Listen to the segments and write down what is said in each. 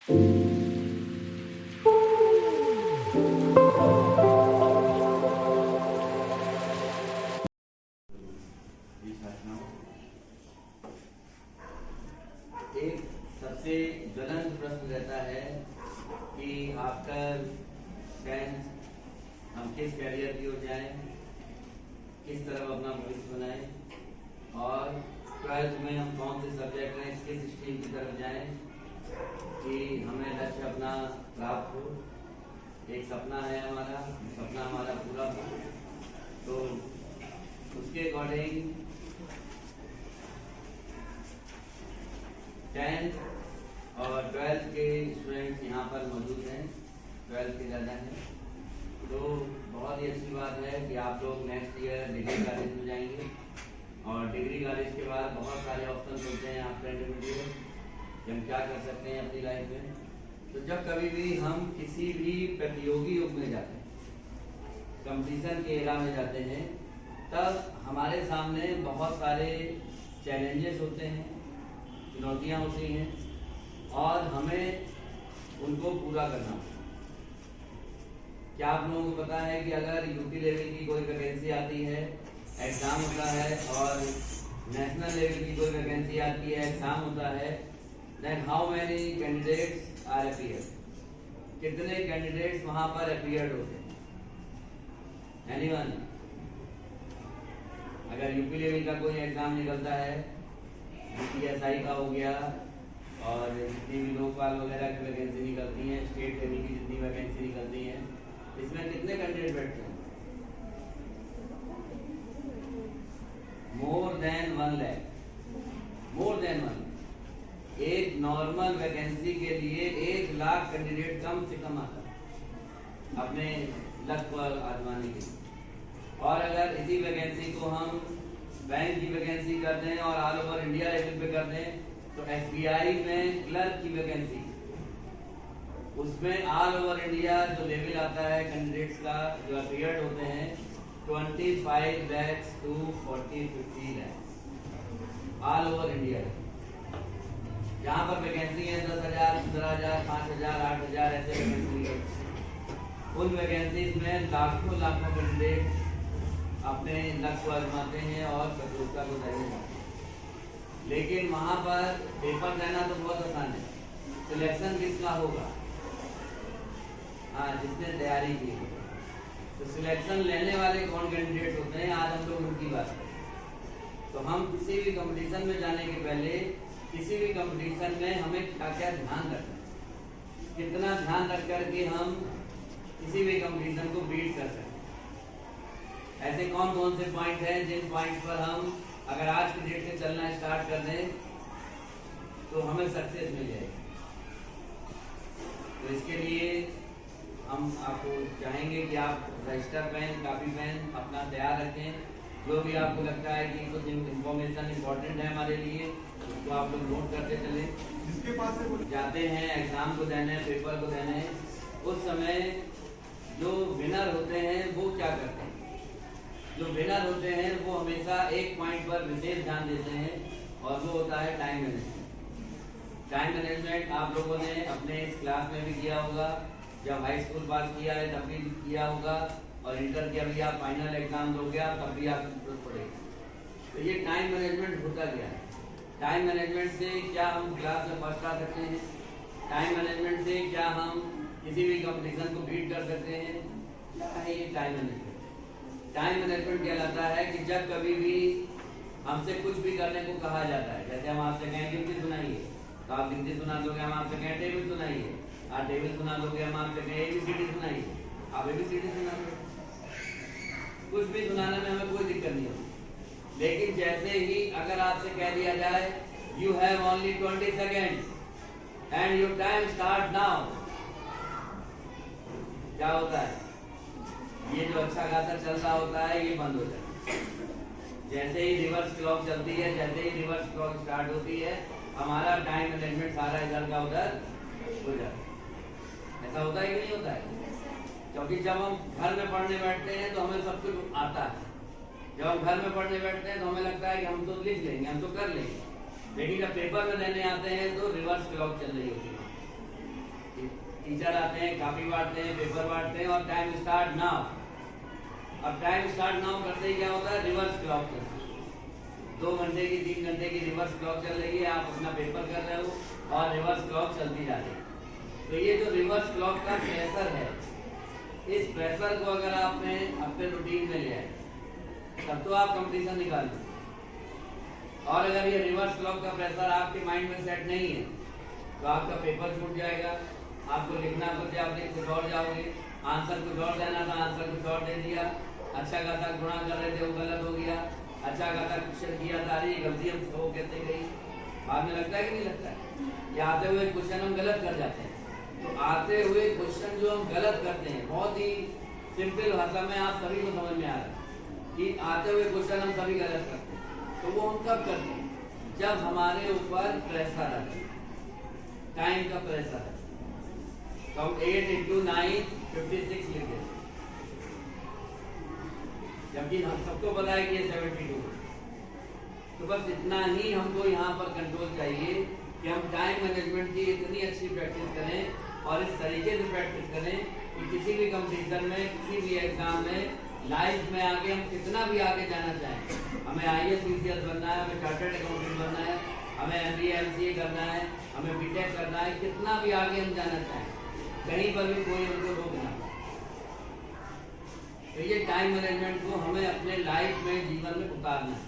एक सबसे ज्वलंत प्रश्न रहता है कि आफ्टर 10th हम किस कैरियर की ओर जाएं, किस तरफ अपना भविष्य बनाएं और 12th में हम कौन से सब्जेक्ट में किस स्ट्रीम की तरफ जाएं कि हमें लक्ष्य अपना प्राप्त हो। एक सपना है हमारा, सपना हमारा पूरा हो। तो उसके अकॉर्डिंग 10th और 12th के स्टूडेंट्स यहाँ पर मौजूद हैं, 12th के ज़्यादा हैं। तो बहुत ही अच्छी बात है कि आप लोग नेक्स्ट ईयर डिग्री कॉलेज में जाएंगे और डिग्री कॉलेज के बाद बहुत सारे ऑप्शन होते हैं आपका इंटरमीडिएट कि हम क्या कर सकते हैं अपनी लाइफ में। तो जब कभी भी हम किसी भी प्रतियोगी युग में जाते हैं, कंपटीशन के एरा में जाते हैं, तब हमारे सामने बहुत सारे चैलेंजेस होते हैं, चुनौतियाँ होती हैं और हमें उनको पूरा करना होता है। क्या आप लोगों को पता है कि अगर यूपी लेवल की कोई वैकेंसी आती है, एग्ज़ाम होता है, और नेशनल लेवल की कोई वैकेंसी आती है, एग्ज़ाम होता है, then how many candidates are appear, कितने कैंडिडेट्स वहाँ पर अपीयर्ड होते हैं? एनीवन? अगर यूपी लेवल का कोई एग्ज़ाम निकलता है, PSI का हो गया और जितनी भी लोकपाल वगैरह की वैकेंसी निकलती हैं, स्टेट लेवल की जितनी वैकेंसी निकलती हैं, इसमें कितने कैंडिडेट बैठते हैं? More than 1 lakh, more than 1। एक नॉर्मल वैकेंसी के लिए 1 लाख कैंडिडेट कम से कम आता है अपने लक पर आजमाने के लिए। और अगर इसी वैकेंसी को हम बैंक की वैकेंसी कर दें और ऑल ओवर इंडिया लेवल पे कर दें, तो SBI में क्लर्क की वैकेंसी, उसमें ऑल ओवर इंडिया जो लेवल आता है कैंडिडेट्स का, जो अपीयर्ड होते हैं, 25 lakhs to 40-50 lakhs all over India. जहाँ पर वैकेंसी है 10,000, 15,000, 5,000, 8,000 ऐसे वैकेंसी है, उन वैकेंसीज में लाखों कैंडिडेट अपने लक्ष्य को आजमाते हैं और प्रतियोगिता को देने जाते हैं। लेकिन वहाँ पर पेपर देना तो बहुत आसान है, सिलेक्शन किसका होगा? हाँ, जिसने तैयारी की है। तो सिलेक्शन लेने वाले कौन कैंडिडेट होते हैं, आज हम लोग उनकी बात करें। तो हम किसी भी कंपटीशन में जाने के पहले, किसी भी कंपटीशन में हमें क्या क्या ध्यान रखना है, कितना ध्यान रख करके हम किसी भी कंपटीशन को बीट कर सकते हैं। ऐसे कौन कौन से पॉइंट हैं जिन पॉइंट्स पर हम अगर आज की डेट से चलना स्टार्ट कर दें तो हमें सक्सेस मिल जाएगी। तो इसके लिए हम आपको चाहेंगे कि आप रजिस्टर पेन, कॉपी पेन अपना तैयार रखें। जो भी आपको लगता है कि कुछ इन्फॉर्मेशन इम्पोर्टेंट है हमारे लिए, उसको आप लोग नोट करते चले। जिसके पास जाते हैं एग्जाम को देने, पेपर को देने, उस समय जो विनर होते हैं वो क्या करते हैं? जो विनर होते हैं वो हमेशा एक पॉइंट पर विशेष ध्यान देते हैं और वो होता है टाइम मैनेजमेंट। टाइम मैनेजमेंट आप लोगों ने अपने इस क्लास में भी किया होगा, जब हाई स्कूल पास किया है तब भी किया होगा, और इंटर के अभी आप फाइनल एग्जाम दोगे तब भी आपको जरूरत पड़ेगी। तो ये टाइम मैनेजमेंट होता गया है। टाइम मैनेजमेंट से क्या हम क्लास में फर्स्ट आ सकते हैं? टाइम मैनेजमेंट से क्या हम किसी भी कंपटीशन को बीट कर सकते हैं? क्या है ये टाइम मैनेजमेंट? टाइम मैनेजमेंट कहलाता है कि जब कभी भी हमसे कुछ भी करने को कहा जाता है, जैसे हम आपसे कहें गिनती सुनाइए तो आप गिनती सुना दोगे, हम आपसे कहें टेबल सुनाइए, आप टेबल सुना दोगे, हम आपसे कहें ABCD सुनाइए, आप ABCD सुना दोगे। कुछ भी सुनाने में हमें कोई दिक्कत नहीं होती। लेकिन जैसे ही अगर आपसे कह दिया जाए you have only 20 seconds and your time start now, क्या होता है? ये जो अच्छा खासा चल रहा होता है ये बंद हो जाता है। जैसे ही रिवर्स क्लॉक चलती है, जैसे ही रिवर्स क्लॉक स्टार्ट होती है, हमारा टाइम मैनेजमेंट सारा इधर का उधर हो जाता है। ऐसा होता है कि नहीं होता है? क्योंकि जब हम घर में पढ़ने बैठते हैं तो हमें सब कुछ आता है। जब हम घर में पढ़ने बैठते हैं तो हमें लगता है कि हम तो लिख लेंगे, हम तो कर लेंगे, लेकिन जब पेपर में देने आते हैं तो रिवर्स क्लॉक चल रही होती है। टीचर आते हैं, कॉपी बांटते हैं, पेपर बांटते हैं और टाइम स्टार्ट नाउ। अब टाइम स्टार्ट नाउ करते ही क्या होता है, रिवर्स क्लॉक चलती है। 2 घंटे की 3 घंटे की रिवर्स क्लॉक चल रही है, आप अपना पेपर कर रहे हो और रिवर्स क्लॉक चलती जा रही है। तो ये जो रिवर्स क्लॉक का प्रेशर है, इस प्रेशर को अगर आपने अपने रूटीन में लिया है तब तो आप कंपटीशन निकाल लो। और अगर ये रिवर्स क्लॉक का प्रेशर आपके माइंड में सेट नहीं है तो आपका पेपर छूट जाएगा। आपको लिखना कुछ, आप लिख कुछ और जाओगे, आंसर कुछ और देना था, आंसर कुछ और दे दिया, अच्छा खासा गुणा कर रहे थे वो गलत हो गया, अच्छा खासा क्वेश्चन किया था, अरे गलती हम तो कैसे गई। बाद में लगता है कि नहीं लगता है, ये आते हुए क्वेश्चन हम गलत कर जाते हैं। तो आते हुए क्वेश्चन जो हम गलत करते हैं, बहुत ही सिंपल भाषा में आप सभी को समझ में आ रहा है कि आते हुए क्वेश्चन हम सभी गलत करते हैं। तो वो हम कब करते हैं, जब हमारे ऊपर प्रेशर है, टाइम का प्रेशर है। तो हम 8 × 9 56 लिख देते, जबकि हम सबको पता है कि ये 72 है। तो बस इतना ही हमको यहाँ पर कंट्रोल चाहिए कि हम टाइम मैनेजमेंट की इतनी अच्छी प्रैक्टिस करें और इस तरीके से प्रैक्टिस करें कि किसी भी कंपटीशन में, किसी भी एग्जाम में, लाइफ में आगे हम कितना भी आगे जाना चाहें, हमें IAS PCS बनना है, हमें चार्टर्ड अकाउंटेंट बनना है, हमें MBA MCA करना है, हमें BTech करना है, कितना भी आगे हम जाना चाहें, कहीं पर भी कोई हमको रोकना। तो ये टाइम मैनेजमेंट को हमें अपने लाइफ में, जीवन में उतारना है।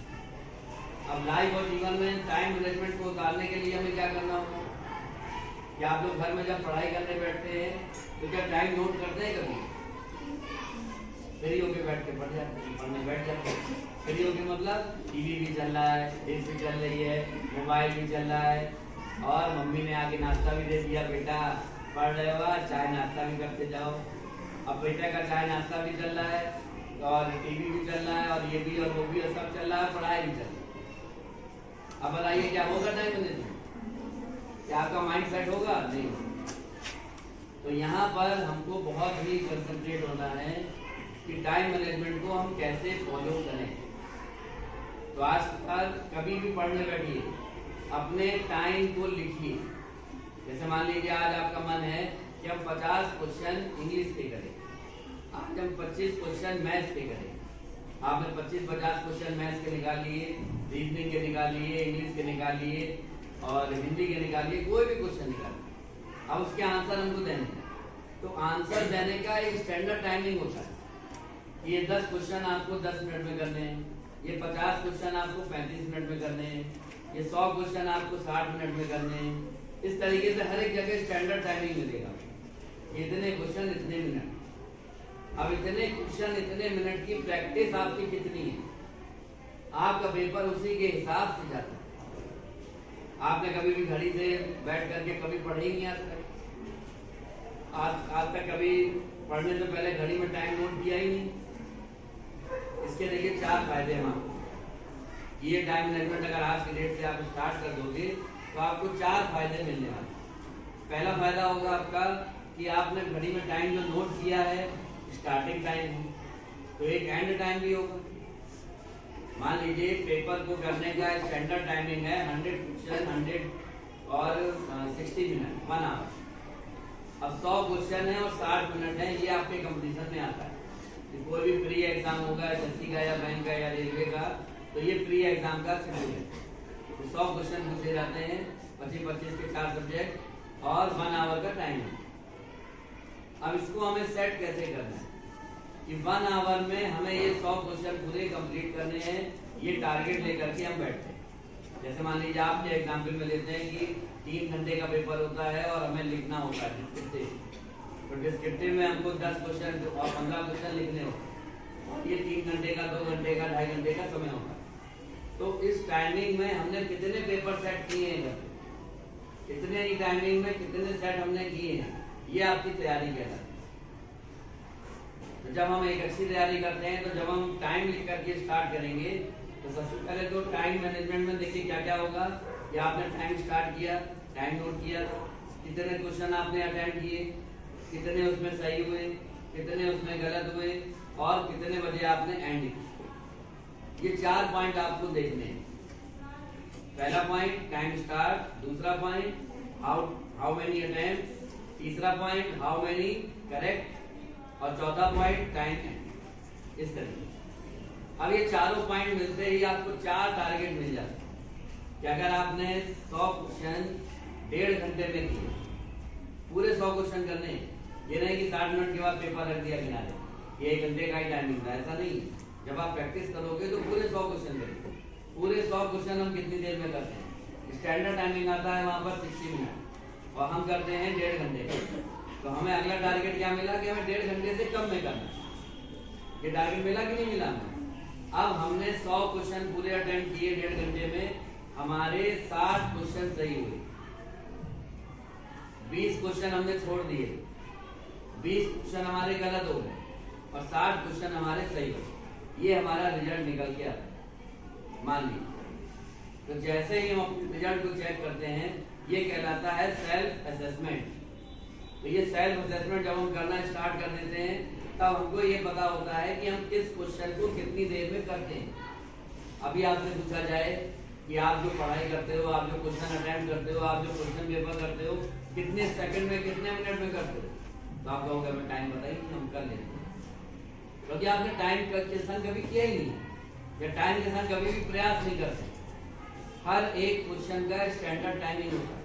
अब लाइफ और जीवन में टाइम मैनेजमेंट को उतारने के लिए हमें क्या करना होगा कि आप लोग घर में जब पढ़ाई करने बैठते हैं तो क्या टाइम नोट करते हैं कभी? फ्री होके बैठ के पढ़ जाते हैं, पढ़ने बैठ जाते हैं। फ्री होके मतलब टीवी भी चल रहा है, डिश भी चल रही है, मोबाइल भी चल रहा है और मम्मी ने आके नाश्ता भी दे दिया, बेटा पढ़ रहे हो, चाय नाश्ता भी करते जाओ। अब बेटे का चाय नाश्ता भी चल रहा है और टीवी भी चल रहा है और ये भी और वो भी और सब चल रहा है, पढ़ाई भी चल रही है। अब बताइए क्या होगा टाइम मैनेजमेंट? क्या आपका माइंड सेट होगा? नहीं। तो यहाँ पर हमको बहुत ही कंसंट्रेट होना है कि टाइम मैनेजमेंट को हम कैसे फॉलो करें। तो आज कल कभी भी पढ़ने बैठिए, अपने टाइम को लिखिए। जैसे मान लीजिए आज आपका मन है कि हम 50 क्वेश्चन इंग्लिश के करें, आज हम 25 क्वेश्चन मैथ्स के करें। आपने 25-50 क्वेश्चन मैथ्स के निकाल लिए, रीजनिंग के निकाल लिए, इंग्लिश के निकाल लिए और हिंदी के निकाल लिए, कोई भी क्वेश्चन निकाल लिए। अब उसके आंसर हमको देने हैं। तो आंसर देने का एक स्टैंडर्ड टाइमिंग होता है। ये 10 क्वेश्चन आपको 10 मिनट में करने हैं, ये 50 क्वेश्चन आपको 35 मिनट में करने हैं, ये 100 क्वेश्चन आपको 60 मिनट में करने हैं। इस तरीके से हर एक जगह स्टैंडर्ड टाइमिंग मिलेगा। इतने क्वेश्चन इतने मिनट। अब इतने क्वेश्चन इतने मिनट की प्रैक्टिस आपकी कितनी है, आपका पेपर उसी के हिसाब से जाता है। आपने कभी भी घड़ी से बैठ करके कभी पढ़े ही नहीं आज तक कभी पढ़ने से पहले घड़ी में टाइम नोट किया ही नहीं। इसके देखिए 4 फायदे हैं आपको। ये टाइम मैनेजमेंट अगर आज की डेट से आप स्टार्ट कर दोगे तो आपको 4 फायदे मिलने वाले। पहला फायदा होगा आपका कि आपने घड़ी में टाइम जो नोट किया है स्टार्टिंग टाइम है, तो एक एंड टाइम भी होगा। मान लीजिए पेपर को करने का स्टैंडर्ड टाइमिंग है 100 क्वेश्चन 100 और 60 मिनट 1 आवर। अब 100 क्वेश्चन है और 60 मिनट है, ये आपके कंपटीशन में आता है। कोई भी प्री एग्जाम होगा SSC का या बैंक का या रेलवे का, तो ये प्री एग्जाम का शेड्यूल है। तो 100 क्वेश्चन पूछे जाते हैं, 25-25 के 4 सब्जेक्ट और 1 आवर का टाइम है। अब इसको हमें सेट कैसे करना है कि 1 आवर में हमें ये 100 क्वेश्चन पूरे कंप्लीट करने हैं, ये टारगेट लेकर के हम बैठते हैं। जैसे मान लीजिए आपके एग्जाम्पल में लेते हैं कि 3 घंटे का पेपर होता है और हमें लिखना होता है डिस्क्रिप्टिव। तो डिस्क्रिप्टिव में हमको 10 क्वेश्चन और 15 क्वेश्चन लिखने होते हैं। ये 3 घंटे का, 2 घंटे का, 2.5 घंटे का समय होता है। तो इस टाइमिंग में हमने कितने पेपर सेट किए हैं, कितने ही टाइमिंग में कितने सेट हमने किए हैं, ये आपकी तैयारी कहलाती है। तो जब हम एक अच्छी तैयारी करते हैं, तो जब हम टाइम लिख करके स्टार्ट करेंगे तो सबसे पहले तो टाइम मैनेजमेंट में देखिए क्या क्या होगा कि आपने टाइम स्टार्ट किया, टाइम नोट किया, कितने क्वेश्चन आपने अटेंड किए, कितने उसमें सही हुए, कितने उसमें गलत हुए और कितने बजे आपने एंड किया। ये 4 पॉइंट आपको देखने हैं। पहला पॉइंट टाइम स्टार्ट, दूसरा पॉइंट हाउ मेनी अटेम्प्ट्स, तीसरा पॉइंट हाउ मेनी करेक्ट, और चौथा पॉइंट टाइम एंड। इस तरीके अब ये चारों पॉइंट मिलते ही आपको 4 टारगेट मिल जाते हैं कि अगर आपने 100 क्वेश्चन 1.5 घंटे में किए, पूरे 100 क्वेश्चन करने, ये नहीं कि 60 मिनट के बाद पेपर रख दिया किनारे, ये 1 घंटे का ही टाइमिंग था, ऐसा नहीं। जब आप प्रैक्टिस करोगे तो पूरे 100 क्वेश्चन करेंगे। पूरे 100 क्वेश्चन हम कितनी देर में करते हैं? स्टैंडर्ड टाइमिंग आता है वहां पर 60 मिनट और हम करते हैं 1.5 घंटे। तो हमें अगला टारगेट क्या मिला कि हमें 1.5 घंटे से कम में करना है। ये टारगेट मिला कि नहीं मिला हमें? अब हमने 100 क्वेश्चन पूरे अटेम्प्ट किए 1.5 घंटे में, हमारे 60 क्वेश्चन सही हुए, 20 क्वेश्चन हमने छोड़ दिए, 20 क्वेश्चन हमारे गलत हो गए और 60 क्वेश्चन हमारे सही हुए। ये हमारा रिजल्ट निकल के आता है, मान लीजिए। तो जैसे ही हम रिजल्ट को चेक करते हैं, ये कहलाता है सेल्फ असेसमेंट। तो ये सेल्फ असेसमेंट जब हम करना स्टार्ट कर देते हैं, तब हमको ये पता होता है कि हम किस क्वेश्चन को कितनी देर में करते हैं। अभी आपसे पूछा जाए कि आप जो पढ़ाई करते हो, आप जो क्वेश्चन अटेम्प्ट करते हो, आप जो क्वेश्चन पेपर करते हो, कितने सेकंड में, कितने मिनट में करते हो, तो आप कहोगे हमें टाइम बताइए, हम कर लेते हैं। क्योंकि आपने टाइम के संग कभी किया ही नहीं, या टाइम के संग कभी भी प्रयास नहीं करते। हर एक क्वेश्चन का स्टैंडर्ड टाइमिंग होता है।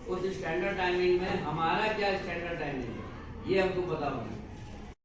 उस स्टैंडर्ड टाइमिंग में हमारा क्या स्टैंडर्ड टाइमिंग है, ये हमको पता होना चाहिए।